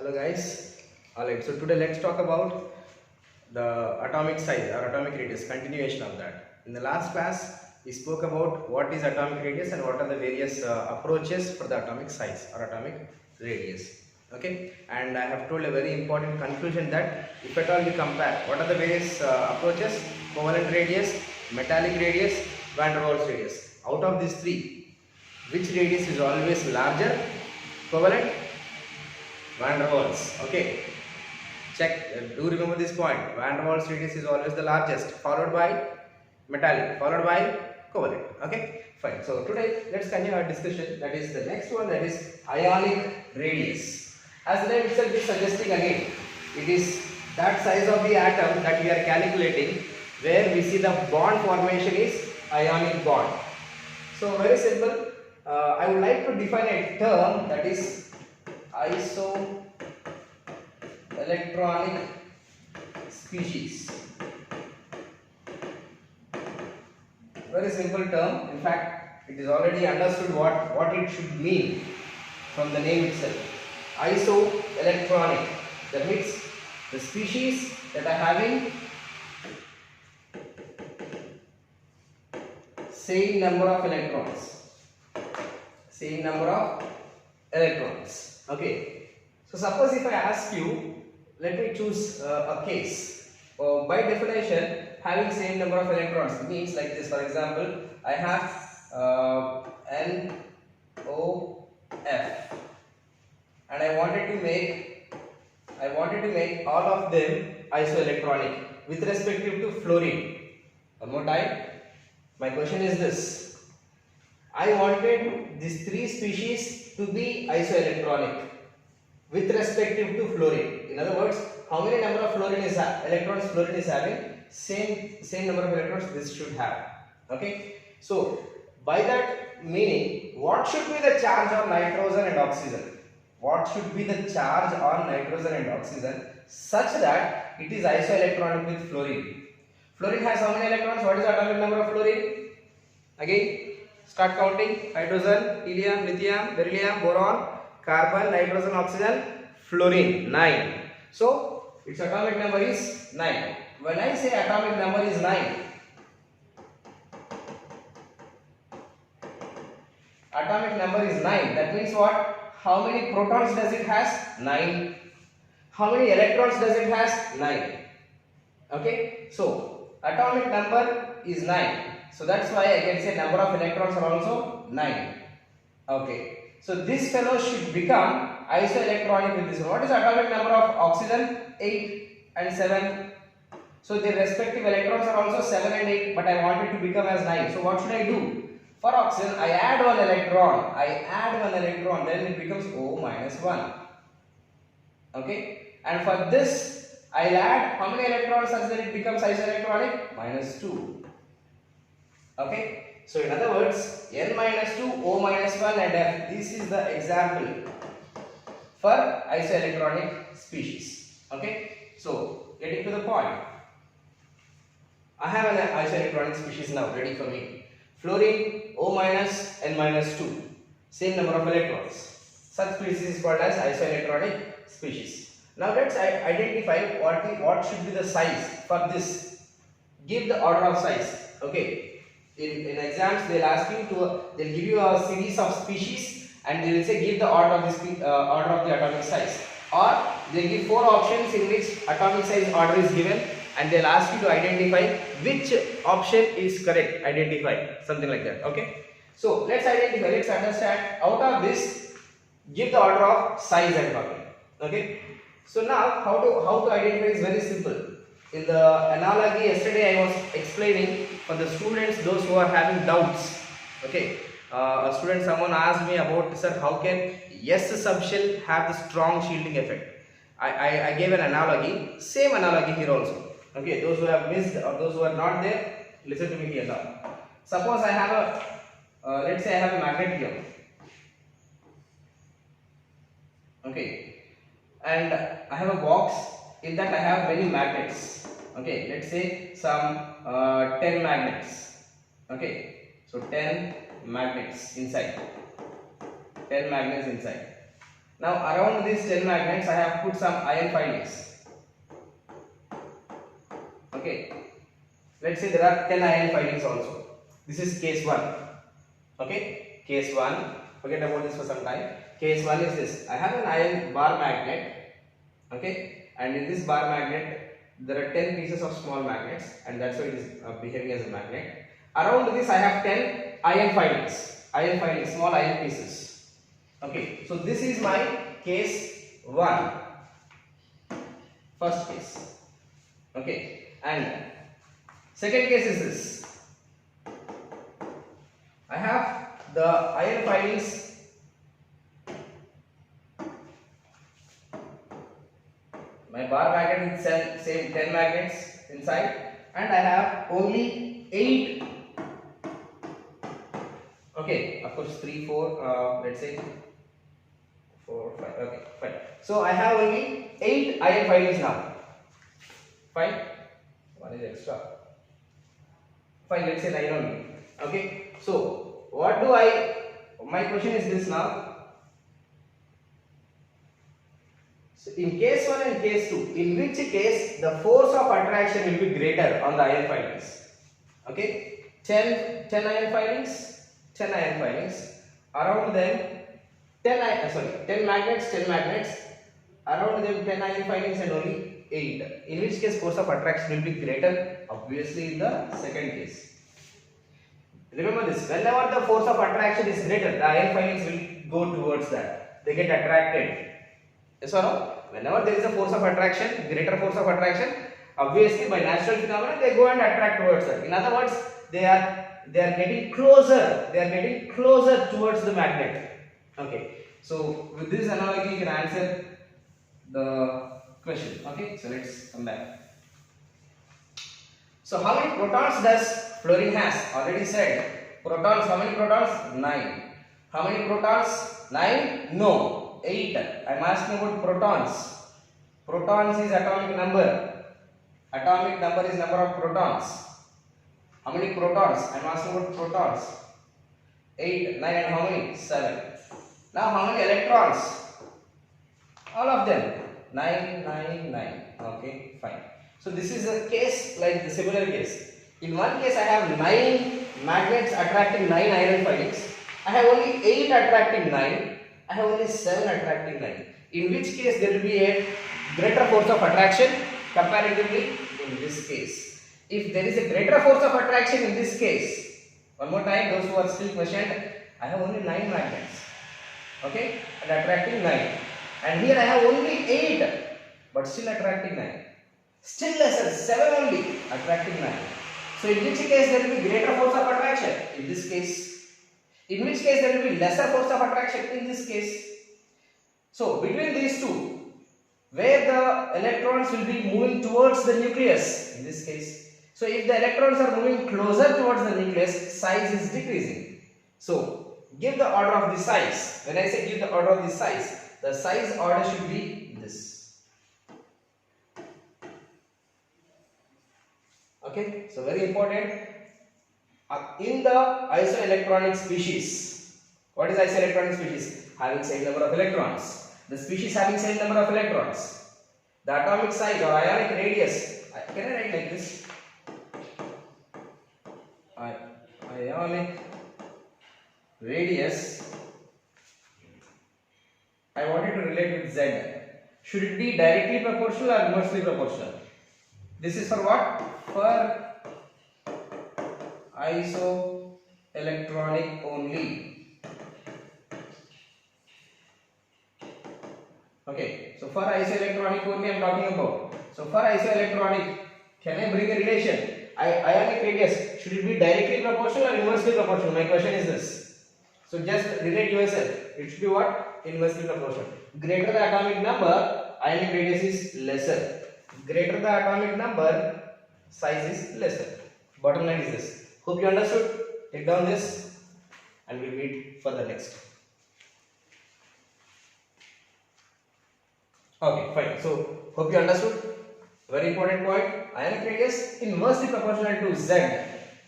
Hello guys. Alright, so today let's talk about the atomic size or atomic radius, continuation of that. In the last class, we spoke about what is atomic radius and what are the various approaches for the atomic size or atomic radius. Okay, and I have told a very important conclusion that if at all we compare, what are the various approaches? Covalent radius, metallic radius, van der Waals radius. Out of these three, which radius is always larger? Covalent, van der Waals. Okay, check. Do remember this point. Van der Waals radius is always the largest, followed by metallic, followed by covalent. Okay, fine. So today let's continue our discussion. That is the next one. That is ionic radius. As the name itself is suggesting, again, it is that size of the atom that we are calculating, where we see the bond formation is ionic bond. So very simple. I would like to define a term that is isoelectronic species. Very simple term. In fact, it is already understood what it should mean from the name itself. Isoelectronic, that means the species that are having same number of electrons. Same number of electrons. Okay. So suppose if I ask you, let me choose a case. By definition, having same number of electrons means like this. For example, I have NOF, and I wanted to make all of them isoelectronic with respect to fluorine. One more time. My question is this. I wanted these three species to be isoelectronic with respect to fluorine. In other words, how many number of electrons fluorine is having? Same number of electrons this should have. Okay. So by that meaning, what should be the charge on nitrogen and oxygen? What should be the charge on nitrogen and oxygen such that it is isoelectronic with fluorine? Fluorine has how many electrons? What is the atomic number of fluorine? Again, start counting. Hydrogen, helium, lithium, beryllium, boron, carbon, nitrogen, oxygen, fluorine, 9. So its atomic number is 9. When I say atomic number is 9, atomic number is 9, that means what? How many protons does it has? 9. How many electrons does it has? 9. Okay, so atomic number is 9. So that's why I can say number of electrons are also 9. Okay, so this fellow should become isoelectronic with this one. What is atomic number of oxygen? 8 and 7. So their respective electrons are also 7 and 8, but I want it to become as 9. So what should I do? For oxygen, I add one electron. Then it becomes O minus 1. Okay, and for this, I'll add how many electrons such that it becomes isoelectronic? Minus 2. Okay, so in other words, N minus 2, O minus 1 and F. This is the example for isoelectronic species. Okay, so getting to the point, I have an isoelectronic species now ready for me. Fluorine, O minus, N minus 2, same number of electrons. Such species is called as isoelectronic species. Now let's identify what should be the size for this. Give the order of size. Okay. In exams, they'll give you a series of species and they will say give the order of the atomic size, or they give 4 options in which atomic size order is given, and they'll ask you to identify which option is correct. Identify something like that. Okay. So let's understand. Out of this, give the order of size and talking. Okay. So now how to identify is very simple. In the analogy yesterday I was explaining for the students, those who are having doubts. Okay, someone asked me about, sir, how can S subshell have the strong shielding effect? I gave an analogy, same analogy here also. Okay, those who have missed or those who are not there, listen to me here now. Suppose I have a, let's say I have a magnet here. Okay, and I have a box. In that I have many magnets. Okay, let's say some 10 magnets. Okay, so 10 magnets inside. Now around these 10 magnets I have put some iron filings. Okay, let's say there are 10 iron filings also. This is case 1. Okay, case 1, forget about this for some time. Case 1 is this: I have an iron bar magnet. Okay, and in this bar magnet there are 10 pieces of small magnets, and that's why it is behaving as a magnet. Around this I have 10 iron filings, small iron pieces. Okay, so this is my case 1, first case. Okay, and second case is this: I have the iron filings, my bar magnet with same 10 magnets inside, and I have only 8. Okay, of course 3, 4, let's say 4, 5. Okay, fine. So I have only 8 iron filings now. Fine. One is extra. Fine. Let's say 9 only. Okay. So what do I? My question is this now. So in case 1 and case 2, in which case the force of attraction will be greater on the iron filings? Okay. 10 iron filings. 10 iron filings, around them 10 magnets, around them 10 iron filings and only 8. In which case force of attraction will be greater? Obviously in the second case. Remember this: whenever the force of attraction is greater, the iron filings will go towards that. They get attracted. Yes or no? Whenever there is a force of attraction, greater force of attraction, obviously by natural phenomena they go and attract towards that. In other words, they are getting closer towards the magnet. Okay, so with this analogy you can answer the question. Okay, so let's come back. So how many protons does fluorine has? Already said protons. How many protons? 9. How many protons? 9? No, 8. I am asking about protons. Protons is atomic number. Atomic number is number of protons. How many protons? I am asking about protons. 8, 9 and how many? 7. Now how many electrons? All of them. 9, 9, 9. Okay, fine. So this is a case like the similar case. In one case I have 9 magnets attracting 9 iron filings. I have only 8 attracting 9. I have only 7 attracting 9. In which case there will be a greater force of attraction comparatively in this case. If there is a greater force of attraction in this case, one more time, those who are still questioned, I have only 9 magnets, okay, and attracting 9, and here I have only 8, but still attracting 9, still lesser, 7 only, attracting 9. So in which case there will be greater force of attraction? In this case. In which case there will be lesser force of attraction? In this case. So between these two, where the electrons will be moving towards the nucleus, in this case. So if the electrons are moving closer towards the nucleus, size is decreasing. So give the order of the size. When I say give the order of the size order should be this. Okay, so very important. In the isoelectronic species, what is isoelectronic species? Having same number of electrons. The species having same number of electrons. The atomic size or ionic radius. Can I write like this? Ionic radius, I wanted to relate with Z. Should it be directly proportional or inversely proportional? This is for what? For isoelectronic only. Okay, so for isoelectronic only I am talking about. So for isoelectronic, can I bring a relation? Ionic radius, should it be directly proportional or inversely proportional? My question is this. So just relate yourself. It should be what? Inversely proportional. Greater the atomic number, ionic radius is lesser. Greater the atomic number, size is lesser. Bottom line is this. Hope you understood. Take down this and we'll meet for the next. Okay, fine. So hope you understood. Very important point. Ionic radius inversely proportional to Z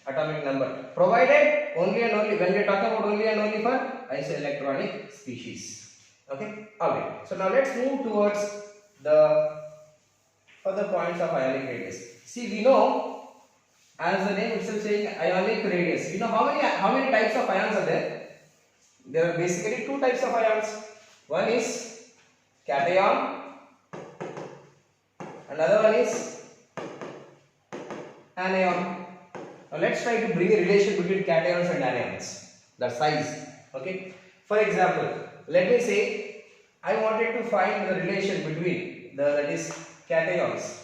atomic number, provided only and only when we are talking about only and only for isoelectronic species. Okay, alright. So now let's move towards the further points of ionic radius. See, we know, as the name itself saying, ionic radius. We know how many types of ions are there. There are basically two types of ions. One is cation, another one is anion. Now let's try to bring a relation between cations and anions. The size. Okay. For example, let me say I wanted to find the relation between that is cations.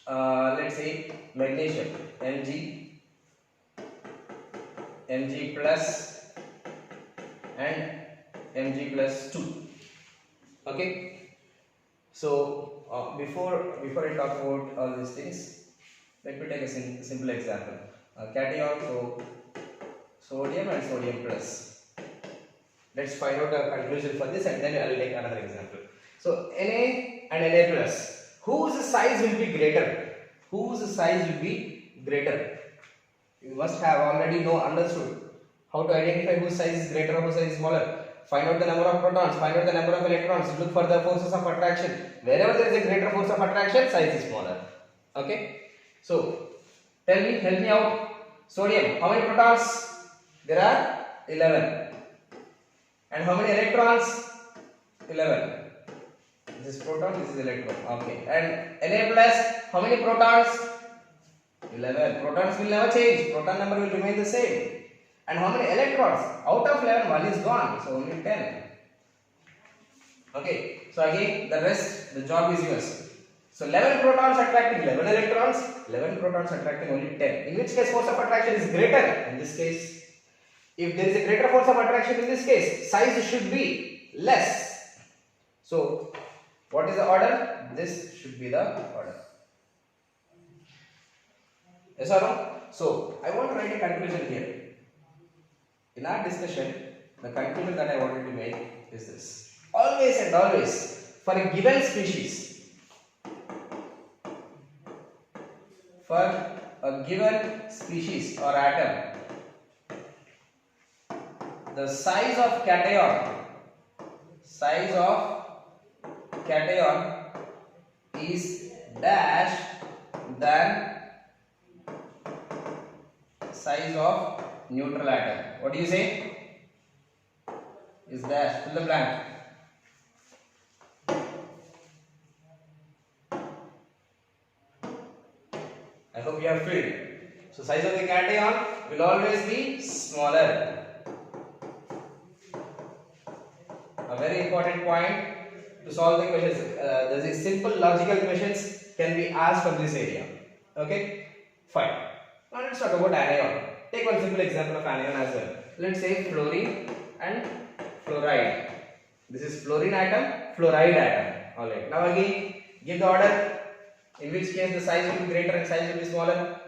Let's say magnesium Mg plus and Mg plus 2. Okay. So before I talk about all these things, let me take a simple example. Cation, so sodium and sodium plus. Let's find out a conclusion for this and then I will take another example. So Na and Na plus, whose size will be greater? Whose size will be greater? You must have already understood how to identify whose size is greater or whose size is smaller. Find out the number of protons, find out the number of electrons, look for the forces of attraction. Wherever there is a greater force of attraction, size is smaller. Okay? So, help me out. Sodium, how many protons? There are 11. And how many electrons? 11. This is proton, this is electron. Okay. And Na plus, how many protons? 11. Protons will never change. Proton number will remain the same. And how many electrons? Out of 11, 1 is gone. So only 10. Okay. So again, the rest, the job is yours. So 11 protons attracting 11 electrons, 11 protons attracting only 10. In which case force of attraction is greater? In this case, if there is a greater force of attraction in this case, size should be less. So what is the order? This should be the order. Yes or no? So I want to write a conclusion here. In our discussion, the conclusion that I wanted to make is this. Always and always, for a given species, or atom, the size of cation is dash than size of neutral atom. What do you say? Is dash, fill the blank. I hope you have filled. So size of the cation will always be smaller. A very important point to solve the questions. These simple logical questions can be asked from this area. Okay, fine. Now let's talk about anion. Take one simple example of anion as well. Let's say fluorine and fluoride. This is fluorine atom, fluoride atom. Alright. Now again, give the order. In which case the size will be greater and size will be smaller.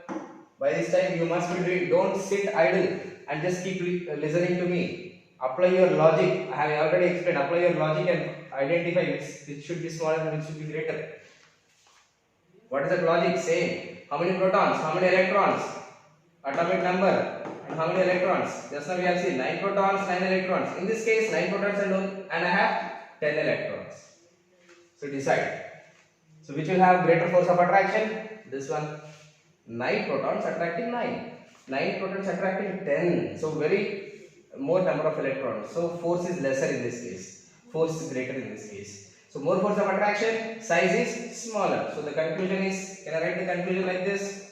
By this time you must be doing. Don't sit idle and just keep listening to me. Apply your logic. I have already explained. Apply your logic and identify which should be smaller and which should be greater. What is that logic? Same. How many protons? How many electrons? Atomic number. And how many electrons? Just now we have seen 9 protons, 9 electrons. In this case, 9 protons and I have 10 electrons. So decide. So which will have greater force of attraction? This one. 9 protons attracting 9. 9 protons attracting 10. So very more number of electrons. So force is lesser in this case. Force is greater in this case. So more force of attraction, size is smaller. So the conclusion is, can I write the conclusion like this?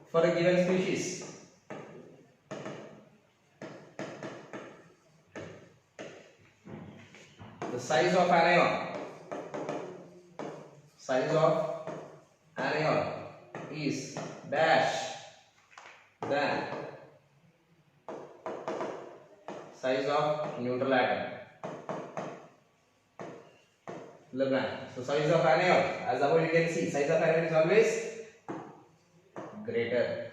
For a given species, the size of anion is dash than size of neutral atom. So size of anion, as above you can see, size of anion is always greater.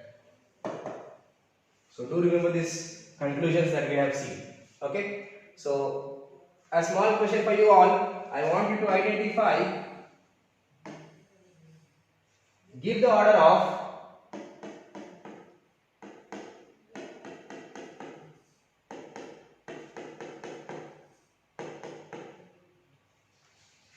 So do remember these conclusions that we have seen. Okay. So a small question for you all. I want you to identify. Give the order of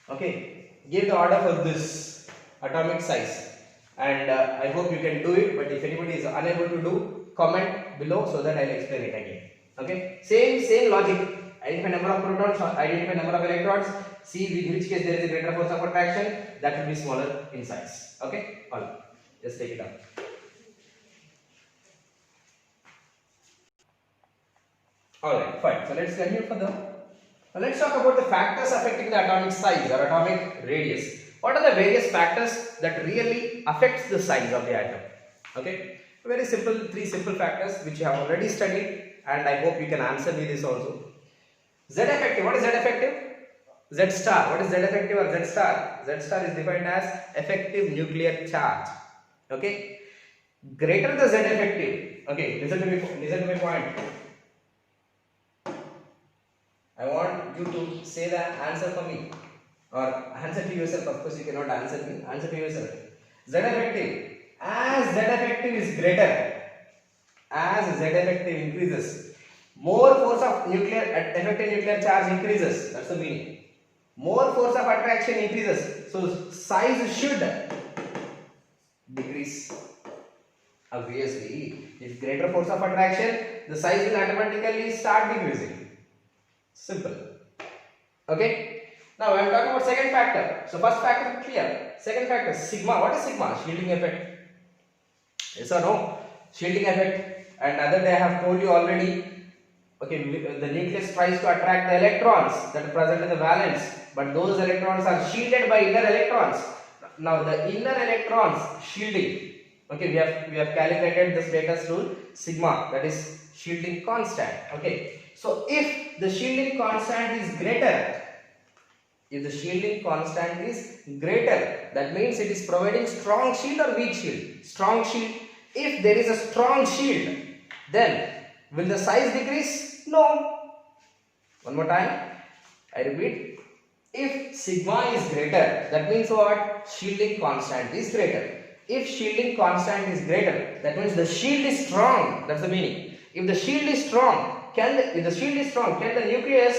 Okay, give the order for this atomic size, and I hope you can do it. But if anybody is unable to do, comment below so that I'll explain it again. Okay, same logic. Identify number of protons, identify number of electrons. See in which case there is a greater force of attraction. That will be smaller in size. Okay, all. Just take it up. Alright, fine. So let's continue further. Now let's talk about the factors affecting the atomic size or atomic radius. What are the various factors that really affects the size of the atom? Okay, very simple, three simple factors which you have already studied, and I hope you can answer me this also. Z effective. What is Z effective? Z star. What is Z effective or Z star? Z star is defined as effective nuclear charge. Okay, greater the Z effective. Okay, listen to me point. I want you to say the answer for me, or answer to yourself. Of course, you cannot answer me. Answer to yourself. Z effective. As Z effective is greater, as Z effective increases, more force of effective nuclear charge increases. That's the meaning. More force of attraction increases. So size should decrease. Obviously, if greater force of attraction, the size will automatically start decreasing. Simple. Okay. Now I am talking about second factor. So first factor clear. Second factor, sigma. What is sigma? Shielding effect. Yes or no? Shielding effect. And other day I have told you already. Okay, the nucleus tries to attract the electrons that are present in the valence, but those electrons are shielded by inner electrons. Now the inner electrons shielding. Okay, we have calculated this latest rule, sigma, that is shielding constant. Okay, so if the shielding constant is greater, that means it is providing strong shield or weak shield? Strong shield. If there is a strong shield, then will the size decrease? No. One more time, I repeat. If sigma is greater, that means what? Shielding constant is greater. If shielding constant is greater, that means the shield is strong. That's the meaning. If the shield is strong, can the nucleus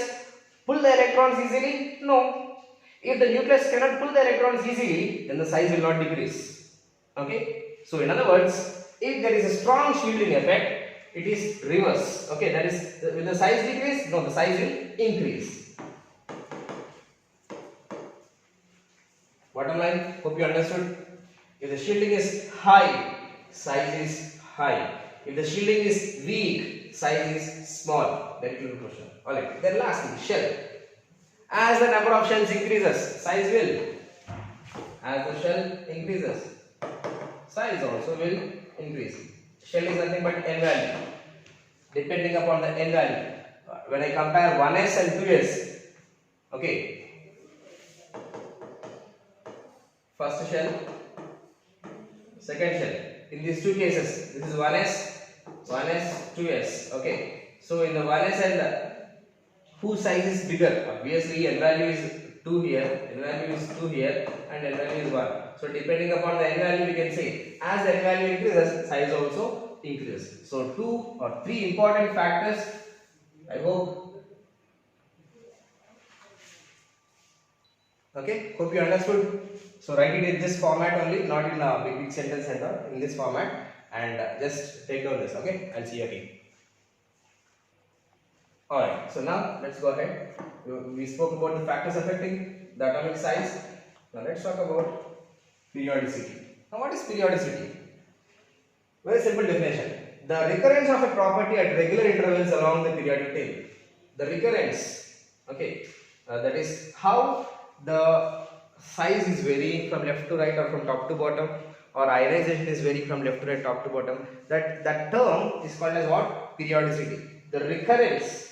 pull the electrons easily? No. If the nucleus cannot pull the electrons easily, then the size will not decrease. Okay. So in other words, if there is a strong shielding effect, it is reverse. Okay. That is, will the size decrease? No, the size will increase. Bottom line, hope you understood. If the shielding is high, size is high. If the shielding is weak, size is small. Very clear question. Alright. Then lastly, shell. As the number of shells increases, size will. As the shell increases, size also will increase. Shell is nothing but n value. Depending upon the n value. When I compare 1s and 2s, okay. First shell, second shell. In these two cases, this is 1s, 2s. Okay. So in the 1s and whose size is bigger? Obviously, n value is 2 here, n value is 2 here, and n value is 1. So depending upon the n value, we can say as the n value increases, size also increases. So 2 or 3 important factors. I hope. Okay. Hope you understood. So write it in this format only, not in a big sentence and all. In this format, and just take down this. Okay. I'll see you again. Alright, so now let's go ahead. We spoke about the factors affecting the atomic size. Now let's talk about periodicity. Now what is periodicity? Very simple definition. The recurrence of a property at regular intervals along the periodic table. The recurrence, okay, that is how the size is varying from left to right or from top to bottom, or ionization is varying from left to right, top to bottom. That term is called as what? Periodicity. The recurrence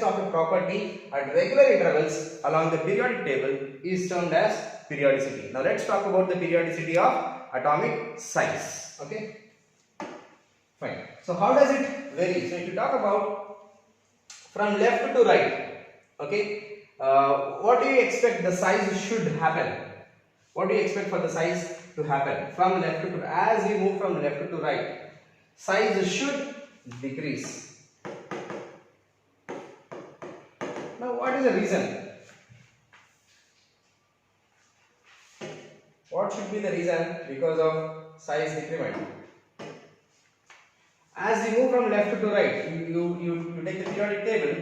of a property at regular intervals along the periodic table is termed as periodicity. Now let's talk about the periodicity of atomic size. Okay, fine. So how does it vary? So if you talk about from left to right, okay, what do you expect the size should happen? What do you expect for the size to happen from left to right? As we move from left to right, size should decrease. Now what is the reason? be the reason because of size decrement. As we move from left to right, you take the periodic table.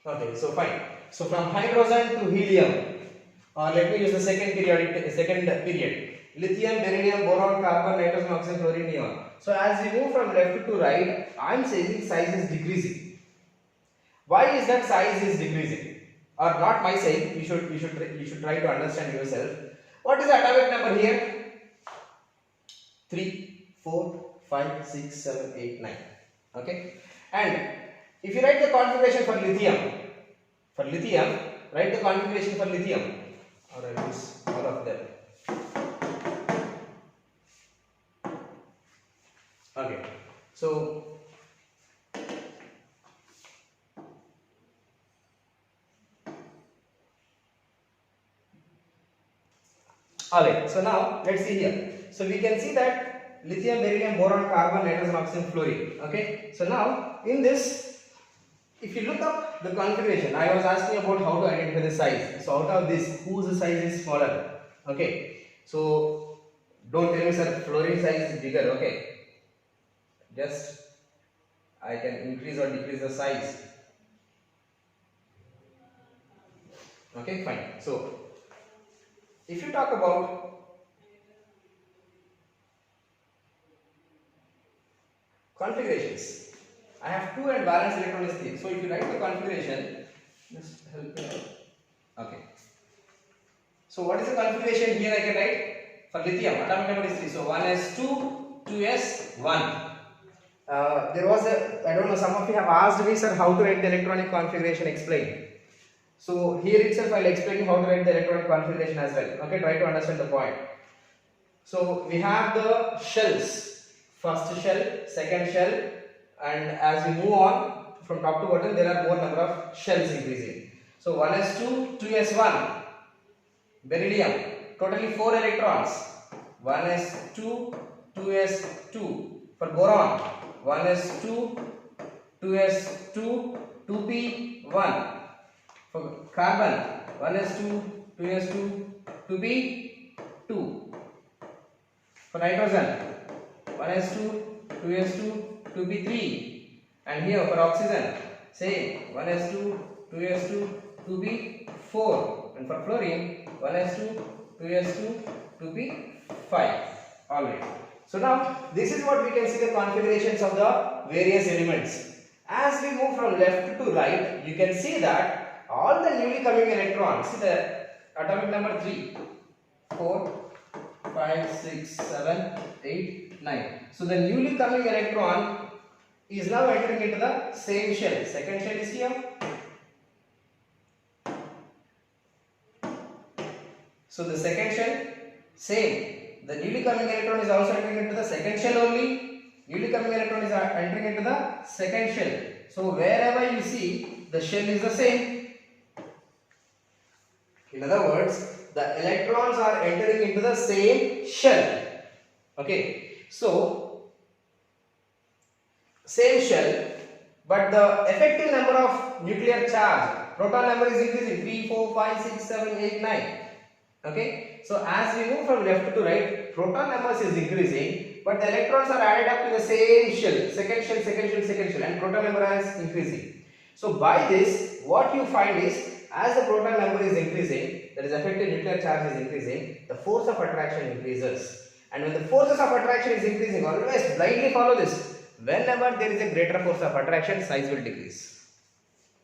Okay, so fine. So from hydrogen to helium, or let me use the second period. Lithium, beryllium, boron, carbon, nitrogen, oxygen, fluorine, neon. So as we move from left to right, I am saying size is decreasing. Why is that size is decreasing? Or not my saying, you should try to understand yourself. What is the atomic number here? 3, 4, 5, 6, 7, 8, 9. Okay? And if you write the configuration for lithium, write the configuration for lithium, or I use all of them. Okay, so alright, so now let's see here. So we can see that lithium, beryllium, boron, carbon, nitrogen, oxygen, fluorine. Okay, so now in this, if you look up the configuration, I was asking about how to identify the size. So out of this, whose size is smaller? Okay, so don't tell me sir, fluorine size is bigger. Okay, just I can increase or decrease the size. Okay, fine. So if you talk about configurations, I have 2 and valence electron is 3. So if you write the configuration, just help me out. Okay. So what is the configuration here? I can write for lithium. Atomic number is 3. So 1s2, 2s1. There was a, I don't know, some of you have asked me, sir, how to write the electronic configuration, explain. So here itself I will explain you how to write the electronic configuration as well. Okay, try to understand the point. So we have the shells, first shell, second shell, and as we move on from top to bottom, there are more number of shells increasing. So 1s2, 2s1, beryllium, totally 4 electrons, 1s2, 2s2. For boron, 1s2, 2s2, 2p1. For carbon, 1s2, 2s2, 2p2. For nitrogen, 1s2, 2s2, 2p3. And here for oxygen, same, 1s2, 2s2, 2p4. And for fluorine, 1s2, 2s2, 2p5. Alright. So now this is what we can see the configurations of the various elements. As we move from left to right, you can see that all the newly coming electrons, see the atomic number 3, 4, 5, 6, 7, 8, 9. So the newly coming electron is now entering into the same shell. Second shell is here. So the second shell, same. The newly coming electron is also entering into the second shell only. Newly coming electron is entering into the second shell. So wherever you see, the shell is the same. In other words, the electrons are entering into the same shell. Okay. So same shell, but the effective number of nuclear charge, proton number is increasing 3, 4, 5, 6, 7, 8, 9. Okay, so as we move from left to right, proton numbers is increasing, but the electrons are added up to the same shell, second shell, second shell, second shell, and proton number is increasing. So by this, what you find is, as the proton number is increasing, that is effective nuclear charge is increasing, the force of attraction increases. And when the forces of attraction is increasing, always blindly follow this. Whenever there is a greater force of attraction, size will decrease.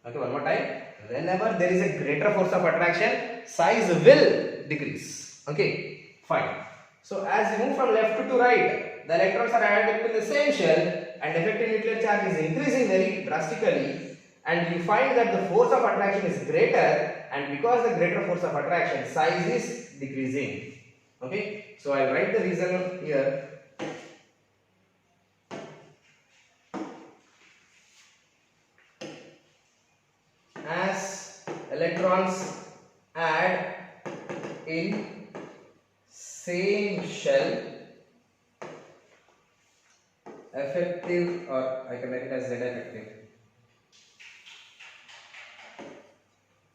Okay, one more time. Whenever there is a greater force of attraction, size will decrease. Okay, fine. So as we move from left to right, the electrons are added to the same shell and effective nuclear charge is increasing very drastically, and you find that the force of attraction is greater, and because the greater force of attraction, size is decreasing. Okay, so I'll write the reason here. As electrons add in same shell, effective, or I can write it as Z effective.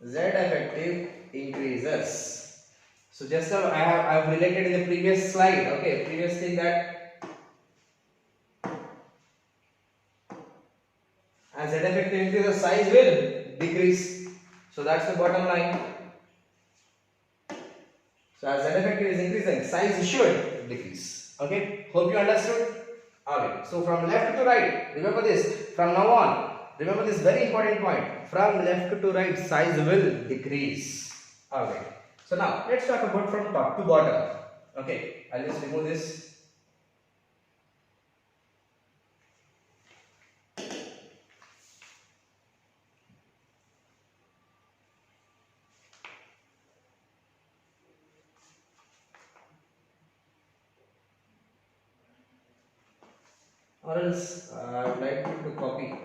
Z effective increases. So just now I have related in the previous slide. Okay, previous thing that as Z effective increases, size will decrease. So that's the bottom line. So as Z effective is increasing, size should decrease. Okay, hope you understood. Okay, so from left to right, remember this. From now on, remember this very important point. From left to right, size will decrease. Okay, so now let's talk about from top to bottom. Okay, I'll just remove this. Or else I would like you to copy.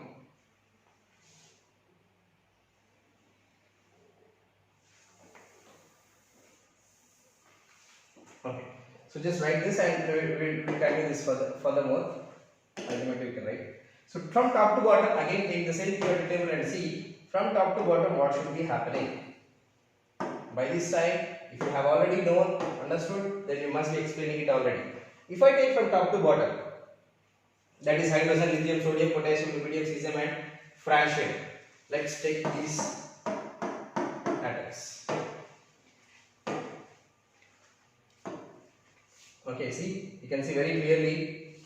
Okay, so just write this and we'll continue this furthermore. Ultimately you can write. So from top to bottom, again take the same periodic table and see from top to bottom what should be happening. By this time, if you have already known, understood, then you must be explaining it already. If I take from top to bottom, that is hydrogen, lithium, sodium, potassium, rubidium, cesium and francium. Let's take these atoms. Okay, see, you can see very clearly.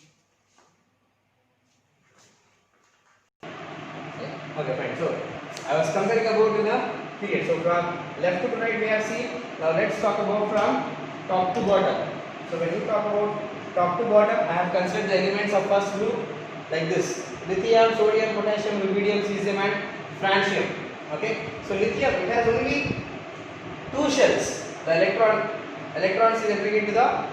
Okay, fine. So I was comparing about the period. So from left to right we have seen. Now let's talk about from top to bottom. So when you talk about top to bottom, I have considered the elements of first group like this: lithium, sodium, potassium, rubidium, cesium and francium. Okay. So lithium, it has only two shells. The electrons is entering into the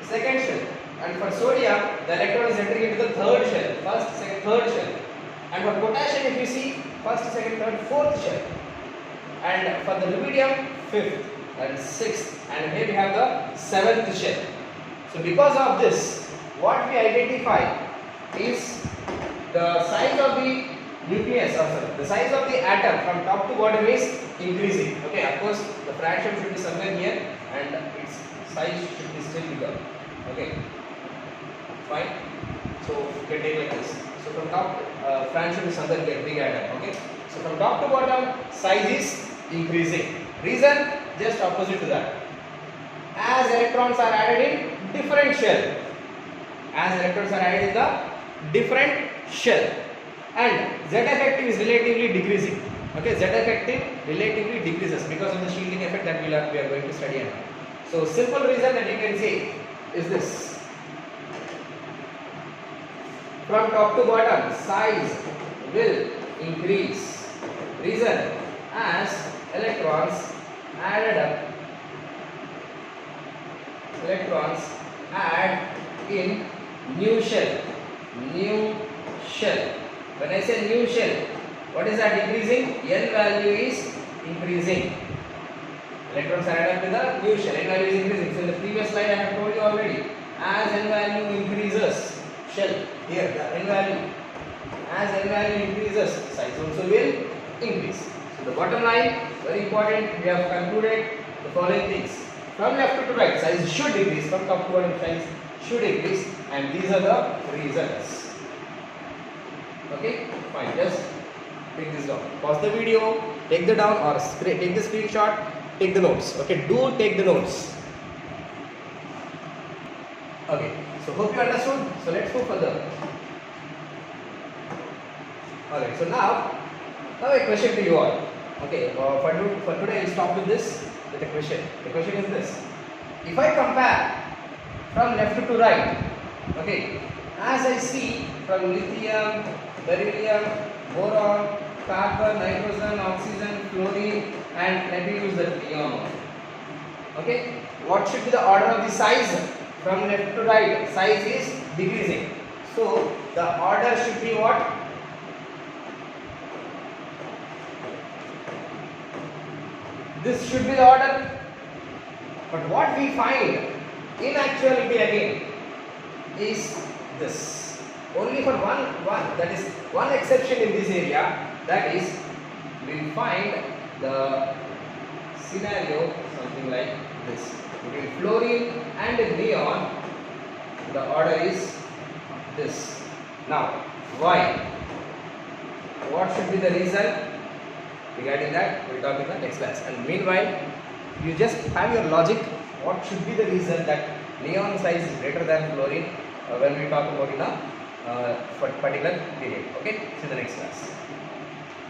second shell, and for sodium the electron is entering into the third shell, first, second, third shell, and for potassium if you see first, second, third, fourth shell, and for the rubidium fifth and sixth, and here we have the seventh shell. So because of this, what we identify is the size of the nucleus, or sorry, the size of the atom from top to bottom is increasing. Okay, of course the fraction should be somewhere here and its size should be still bigger. Okay, fine. So you can take like this. So from top, fraction is somewhere here, big atom. Okay, so from top to bottom, size is increasing. Reason just opposite to that. As electrons are added in different shell, as electrons are added in the different shell, and Z effective is relatively decreasing. Okay, Z effective relatively decreases because of the shielding effect that we are going to study now. So simple reason that you can say is this: from top to bottom, size will increase. Reason: as electrons added up, electrons add in new shell. New shell. When I say new shell, what is that increasing? N value is increasing. Electrons are added up to the new shell. N value is increasing. So in the previous slide I have told you already. As N value increases, shell here the N value. As N value increases, size also will increase. So the bottom line, very important. We have concluded the following things. From left to right, size should decrease. From top to bottom, size should increase, and these are the reasons. Okay, fine. Just take this down. Pause the video, take the down or take the screenshot, take the notes. Okay, do take the notes. Okay, so hope you understood. So let's go further. Alright, so now a question to you all. Okay, for today I'll stop with this with a question. The question is this: if I compare from left to right, okay, as I see from lithium, beryllium, boron, carbon, nitrogen, oxygen, fluorine, and let me use the neon. Okay, what should be the order of the size from left to right? Size is decreasing. So the order should be what? This should be the order. But what we find in actuality again is this. Only for one that is one exception in this area, that is we find the scenario something like this. Between fluorine and neon, the order is this. Now, why? What should be the reason? Regarding that, we'll talk in the next class. And meanwhile, you just have your logic. What should be the reason that neon size is greater than fluorine when we talk about in a particular period? Okay, see you in the next class.